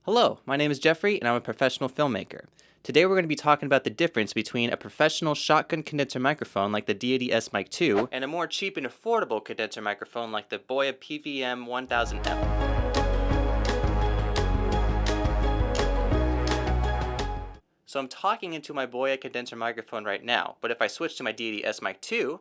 Hello, my name is Jeffrey and I'm a professional filmmaker. Today we're going to be talking about the difference between a professional shotgun condenser microphone like the Deity S-Mic 2 and a more cheap and affordable condenser microphone like the Boya PVM1000L. So I'm talking into my Boya condenser microphone right now, but if I switch to my Deity S-Mic 2,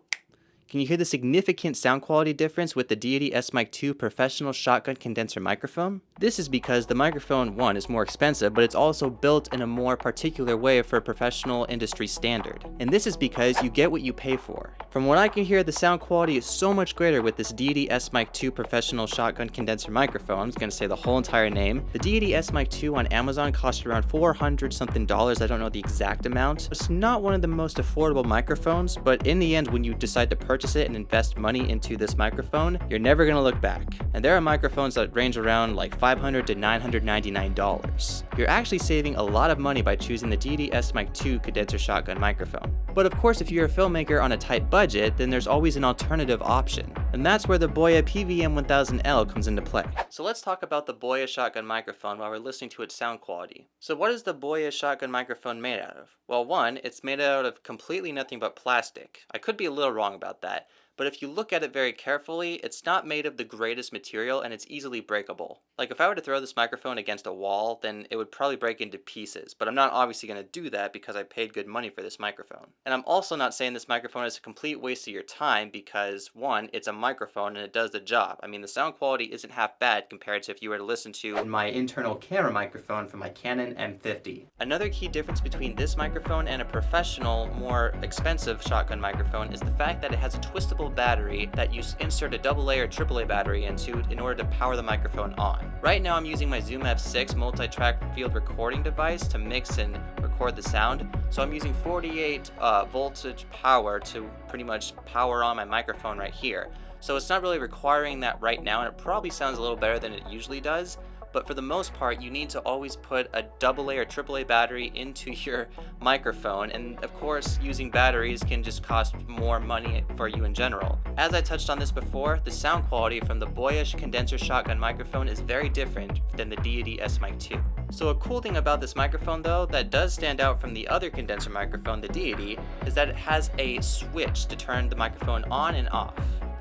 can you hear the significant sound quality difference with the Deity S-Mic 2 professional shotgun condenser microphone? This is because the microphone, one, is more expensive, but it's also built in a more particular way for a professional industry standard. And this is because you get what you pay for. From what I can hear, the sound quality is so much greater with this Deity S-Mic 2 professional shotgun condenser microphone. I'm just going to say the whole entire name. The Deity S-Mic 2 on Amazon costs around $400 something. I don't know the exact amount. It's not one of the most affordable microphones, but in the end, when you decide to purchase it and invest money into this microphone, you're never going to look back. And there are microphones that range around like $500 to $999. You're actually saving a lot of money by choosing the Deity S-Mic 2 condenser shotgun microphone. But of course, if you're a filmmaker on a tight budget, then there's always an alternative option. And that's where the Boya PVM1000L comes into play. So let's talk about the Boya shotgun microphone while we're listening to its sound quality. So what is the Boya shotgun microphone made out of? Well, one, it's made out of completely nothing but plastic. I could be a little wrong about that, but if you look at it very carefully, it's not made of the greatest material and it's easily breakable. Like if I were to throw this microphone against a wall, then it would probably break into pieces, but I'm not obviously going to do that because I paid good money for this microphone. And I'm also not saying this microphone is a complete waste of your time because, one, it's a microphone and it does the job. I mean, the sound quality isn't half bad compared to if you were to listen to my internal camera microphone from my Canon M50. Another key difference between this microphone and a professional, more expensive shotgun microphone is the fact that it has a twistable battery that you insert a AA or AAA battery into in order to power the microphone on. Right now I'm using my Zoom F6 multi-track field recording device to mix and record the sound, so I'm using 48 voltage power to pretty much power on my microphone right here. So it's not really requiring that right now, and it probably sounds a little better than it usually does. But for the most part, you need to always put a AA or AAA battery into your microphone, and of course, using batteries can just cost more money for you in general. As I touched on this before, the sound quality from the Boya condenser shotgun microphone is very different than the Deity S-Mic 2. So a cool thing about this microphone though, that does stand out from the other condenser microphone, the Deity, is that it has a switch to turn the microphone on and off.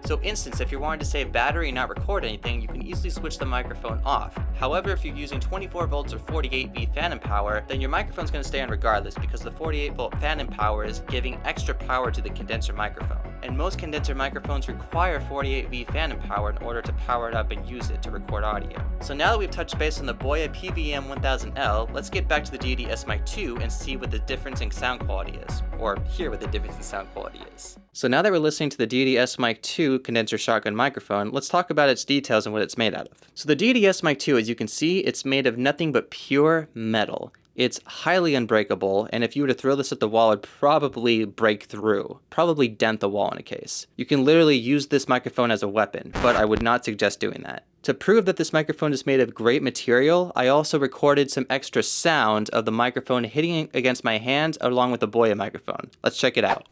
So instance, if you're wanting to save battery and not record anything, you can easily switch the microphone off. However, if you're using 24 volts or 48V phantom power, then your microphone's going to stay on regardless because the 48 volt phantom power is giving extra power to the condenser microphone. And most condenser microphones require 48V phantom power in order to power it up and use it to record audio. So now that we've touched base on the Boya PVM1000L, let's get back to the Deity S-Mic 2 and see what the difference in sound quality is, or hear what the difference in sound quality is. So now that we're listening to the Deity S-Mic 2 condenser shotgun microphone, let's talk about its details and what it's made out of. So the Deity S-Mic 2, as you can see, it's made of nothing but pure metal. It's highly unbreakable, and if you were to throw this at the wall, it'd probably break through, probably dent the wall in a case. You can literally use this microphone as a weapon, but I would not suggest doing that. To prove that this microphone is made of great material, I also recorded some extra sound of the microphone hitting against my hand along with the Boya microphone. Let's check it out.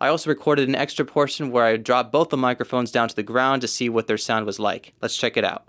I also recorded an extra portion where I dropped both the microphones down to the ground to see what their sound was like. Let's check it out.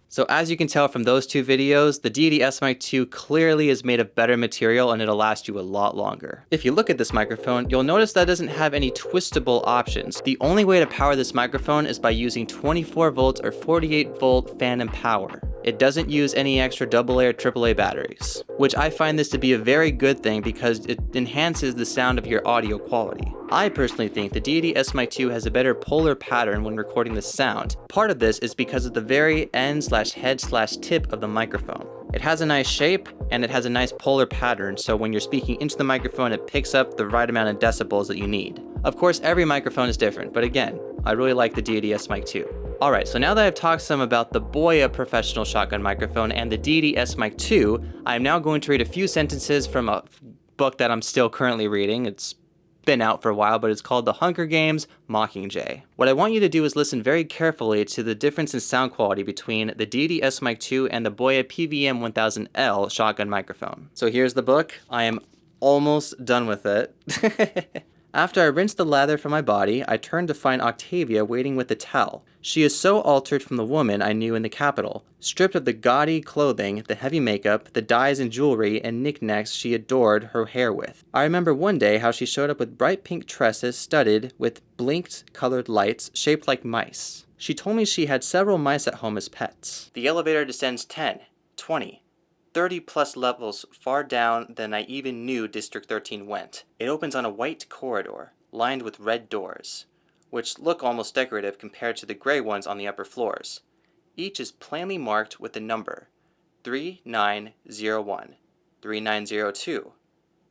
So as you can tell from those two videos, the Deity S-Mic 2 clearly is made of better material and it'll last you a lot longer. If you look at this microphone, you'll notice that it doesn't have any twistable options. The only way to power this microphone is by using 24 volts or 48 volt phantom power. It doesn't use any extra AA or AAA batteries, which I find this to be a very good thing because it enhances the sound of your audio quality. I personally think the Deity S-Mic 2 has a better polar pattern when recording the sound. Part of this is because of the very end/head/tip of the microphone. It has a nice shape and it has a nice polar pattern, so when you're speaking into the microphone, it picks up the right amount of decibels that you need. Of course, every microphone is different, but again, I really like the Deity S-Mic 2. Alright, so now that I've talked some about the Boya professional shotgun microphone and the Deity S-Mic 2, I am now going to read a few sentences from a book that I'm still currently reading. It's been out for a while, but it's called the Hunger Games Mockingjay. What I want you to do is listen very carefully to the difference in sound quality between the Deity S-Mic 2 and the Boya PVM1000L shotgun microphone. So here's the book. I am almost done with it. After I rinsed the lather from my body, I turned to find Octavia waiting with a towel. She is so altered from the woman I knew in the capital. Stripped of the gaudy clothing, the heavy makeup, the dyes and jewelry and knickknacks she adored her hair with. I remember one day how she showed up with bright pink tresses studded with blinked colored lights shaped like mice. She told me she had several mice at home as pets. The elevator descends 10, 20, 30 plus levels far down than I even knew District 13 went. It opens on a white corridor, lined with red doors, which look almost decorative compared to the gray ones on the upper floors. Each is plainly marked with the number 3901, 3902,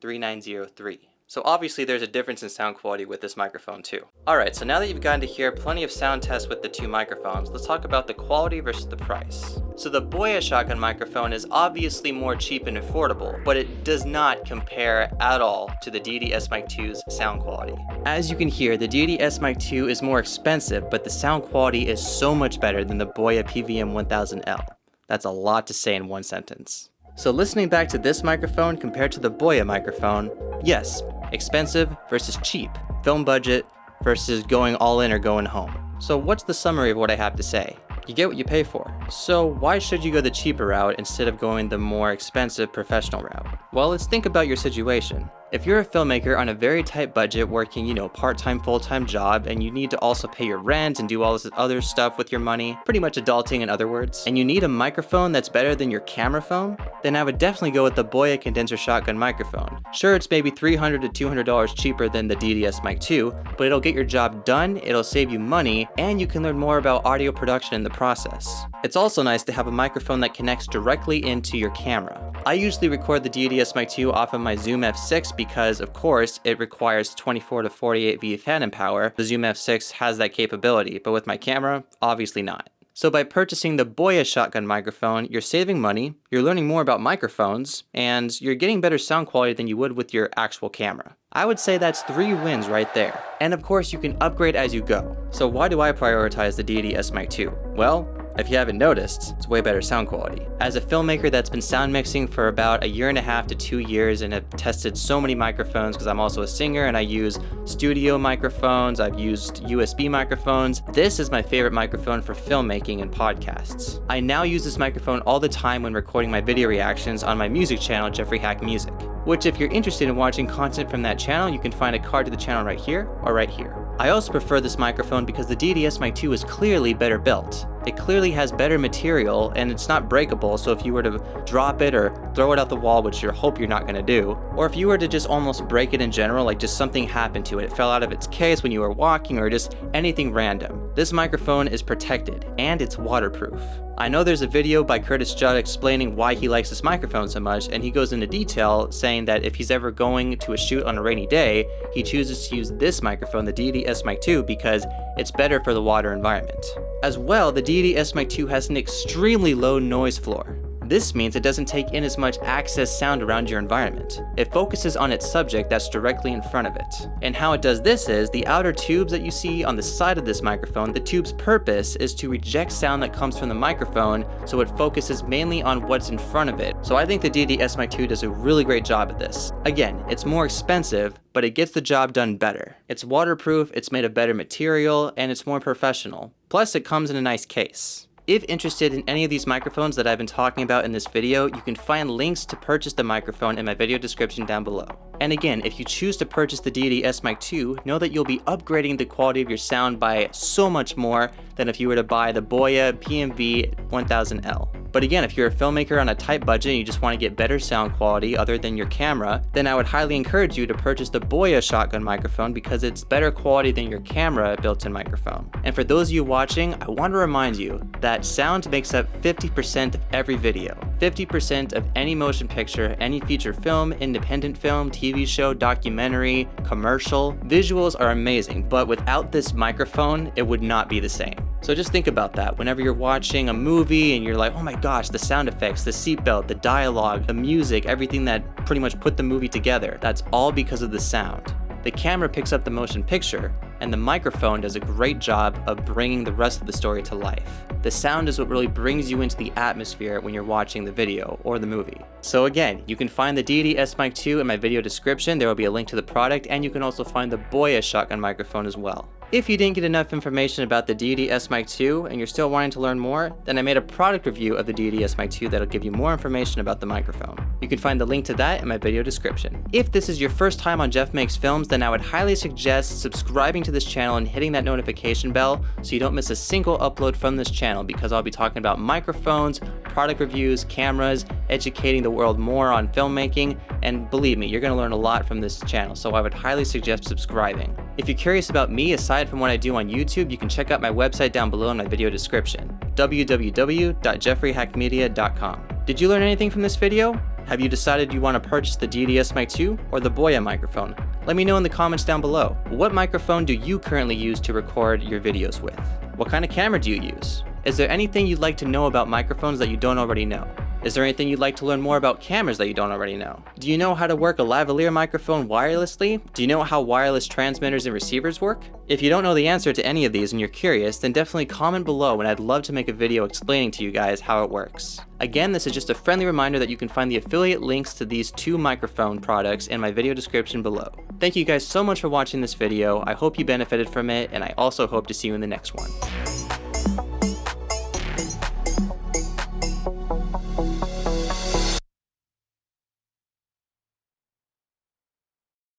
3903. So obviously there's a difference in sound quality with this microphone too. Alright, so now that you've gotten to hear plenty of sound tests with the two microphones, let's talk about the quality versus the price. So the Boya Shotgun microphone is obviously more cheap and affordable, but it does not compare at all to the Deity S-Mic 2's sound quality. As you can hear, the Deity S-Mic 2 is more expensive, but the sound quality is so much better than the Boya PVM1000L. That's a lot to say in one sentence. So listening back to this microphone compared to the Boya microphone, yes, expensive versus cheap, film budget versus going all in or going home. So what's the summary of what I have to say? You get what you pay for. So why should you go the cheaper route instead of going the more expensive professional route? Well, let's think about your situation. If you're a filmmaker on a very tight budget working, part-time, full-time job, and you need to also pay your rent and do all this other stuff with your money, pretty much adulting in other words, and you need a microphone that's better than your camera phone, then I would definitely go with the Boya Condenser Shotgun Microphone. Sure, it's maybe $300 to $200 cheaper than the Deity S-Mic 2, but it'll get your job done, it'll save you money, and you can learn more about audio production in the process. It's also nice to have a microphone that connects directly into your camera. I usually record the Deity S-Mic 2 off of my Zoom F6 because, of course, it requires 24 to 48 V phantom power. The Zoom F6 has that capability, but with my camera, obviously not. So by purchasing the Boya Shotgun microphone, you're saving money, you're learning more about microphones, and you're getting better sound quality than you would with your actual camera. I would say that's 3 wins right there. And of course, you can upgrade as you go. So why do I prioritize the Deity S-Mic 2? Well, if you haven't noticed, it's way better sound quality. As a filmmaker that's been sound mixing for about 1.5 to 2 years and have tested so many microphones because I'm also a singer and I use studio microphones, I've used USB microphones. This is my favorite microphone for filmmaking and podcasts. I now use this microphone all the time when recording my video reactions on my music channel, Jeffrey Hack Music, which if you're interested in watching content from that channel, you can find a card to the channel right here or right here. I also prefer this microphone because the Deity S-Mic 2 is clearly better built. It clearly has better material and it's not breakable, so if you were to drop it or throw it out the wall, which you hope you're not going to do, or if you were to just almost break it in general, like just something happened to it, it fell out of its case when you were walking or just anything random, this microphone is protected and it's waterproof. I know there's a video by Curtis Judd explaining why he likes this microphone so much, and he goes into detail saying that if he's ever going to a shoot on a rainy day, he chooses to use this microphone, the Deity S-Mic 2, because it's better for the water environment. As well, the Deity S-Mic 2 has an extremely low noise floor. This means it doesn't take in as much excess sound around your environment. It focuses on its subject that's directly in front of it. And how it does this is, the outer tubes that you see on the side of this microphone, the tube's purpose is to reject sound that comes from the microphone, so it focuses mainly on what's in front of it. So I think the Deity S-Mic 2 does a really great job at this. Again, it's more expensive, but it gets the job done better. It's waterproof, it's made of better material, and it's more professional. Plus, it comes in a nice case. If interested in any of these microphones that I've been talking about in this video, you can find links to purchase the microphone in my video description down below. And again, if you choose to purchase the Deity S-Mic 2, know that you'll be upgrading the quality of your sound by so much more than if you were to buy the Boya PVM1000L. But again, if you're a filmmaker on a tight budget and you just want to get better sound quality other than your camera, then I would highly encourage you to purchase the Boya Shotgun microphone because it's better quality than your camera built-in microphone. And for those of you watching, I want to remind you that sound makes up 50% of every video. 50% of any motion picture, any feature film, independent film, TV show, documentary, commercial. Visuals are amazing, but without this microphone, it would not be the same. So just think about that whenever you're watching a movie and you're like, oh my gosh, the sound effects, the seatbelt, the dialogue, the music, everything that pretty much put the movie together. That's all because of the sound. The camera picks up the motion picture, and the microphone does a great job of bringing the rest of the story to life. The sound is what really brings you into the atmosphere when you're watching the video or the movie. So again, you can find the Deity S-Mic 2 in my video description. There will be a link to the product, and you can also find the Boya Shotgun microphone as well. If you didn't get enough information about the Deity S-Mic 2 and you're still wanting to learn more, then I made a product review of the Deity S-Mic 2 that'll give you more information about the microphone. You can find the link to that in my video description. If this is your first time on Jeff Makes Films, then I would highly suggest subscribing to this channel and hitting that notification bell so you don't miss a single upload from this channel, because I'll be talking about microphones, product reviews, cameras, educating the world more on filmmaking, and believe me, you're going to learn a lot from this channel, so I would highly suggest subscribing. If you're curious about me, aside from what I do on YouTube, you can check out my website down below in my video description, www.jeffreyhackmedia.com. Did you learn anything from this video? Have you decided you want to purchase the Deity S-Mic 2 or the Boya microphone? Let me know in the comments down below. What microphone do you currently use to record your videos with? What kind of camera do you use? Is there anything you'd like to know about microphones that you don't already know? Is there anything you'd like to learn more about cameras that you don't already know? Do you know how to work a lavalier microphone wirelessly? Do you know how wireless transmitters and receivers work? If you don't know the answer to any of these and you're curious, then definitely comment below and I'd love to make a video explaining to you guys how it works. Again, this is just a friendly reminder that you can find the affiliate links to these two microphone products in my video description below. Thank you guys so much for watching this video. I hope you benefited from it, and I also hope to see you in the next one.